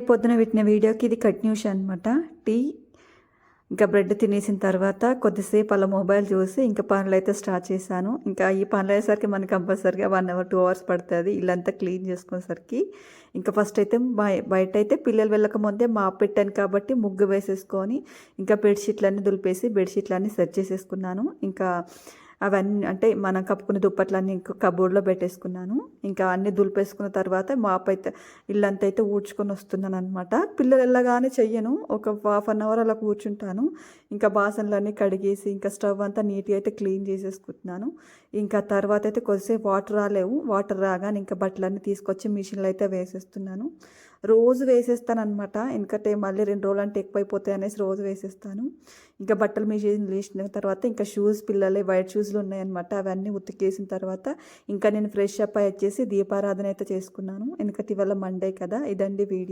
పొద్దున పెట్టిన వీడియోకి ఇది కంటిన్యూషన్ అనమాట. టీ ఇంకా బ్రెడ్ తినేసిన తర్వాత కొద్దిసేపు అలా మొబైల్ చూసి ఇంకా పనులైతే స్టార్ట్ చేశాను. ఇంకా ఈ పనులు అయ్యేసరికి మనకి కంపల్సరీగా 1 అవర్ 2 అవర్స్ పడుతుంది ఇల్లంతా క్లీన్ చేసుకునేసరికి. ఇంకా ఫస్ట్ అయితే బయట అయితే పిల్లలు వెళ్ళకముందే మాప్ పెట్టాను కాబట్టి ముగ్గు వేసేసుకొని ఇంకా బెడ్షీట్లన్నీ దులిపేసి బెడ్షీట్లన్నీ సెట్ చేసేసుకున్నాను. ఇంకా అవన్నీ అంటే మనం కప్పుకునే దుప్పట్లన్నీ ఇంకా కబోర్డ్లో పెట్టేసుకున్నాను. ఇంకా అన్నీ దులిపేసుకున్న తర్వాత మాప్ అయితే ఇల్లంతా అయితే ఊడ్చుకొని వస్తున్నాను అనమాట. పిల్లలు వెళ్ళగానే చెయ్యను, ఒక హాఫ్ అన్ అవర్ అలా కూర్చుంటాను. ఇంకా బాసనలన్నీ కడిగేసి ఇంకా స్టవ్ అంతా నీట్గా అయితే క్లీన్ చేసేసుకుంటున్నాను. ఇంకా తర్వాత అయితే కొద్దిసేపు వాటర్ రాలేవు, వాటర్ రాగానే ఇంకా బట్టలన్నీ తీసుకొచ్చి మిషన్లో అయితే వేసేస్తున్నాను. రోజు వేసేస్తాను అనమాట, ఎందుకంటే మళ్ళీ 2 రోజులు అంటే ఎక్కువైపోతాయి అనేసి రోజు వేసేస్తాను. ఇంకా బట్టలు మిషన్ వేసిన తర్వాత ఇంకా షూస్ పిల్లలే వైట్ షూస్లు ఉన్నాయన్నమాట, అవన్నీ ఉతికేసిన తర్వాత ఇంకా నేను ఫ్రెష్ అప్ అయ్యి వచ్చేసి దీపారాధన అయితే చేసుకున్నాను. ఎందుకంటే ఇవాళ మండే కదా. ఇదండి వీడియో.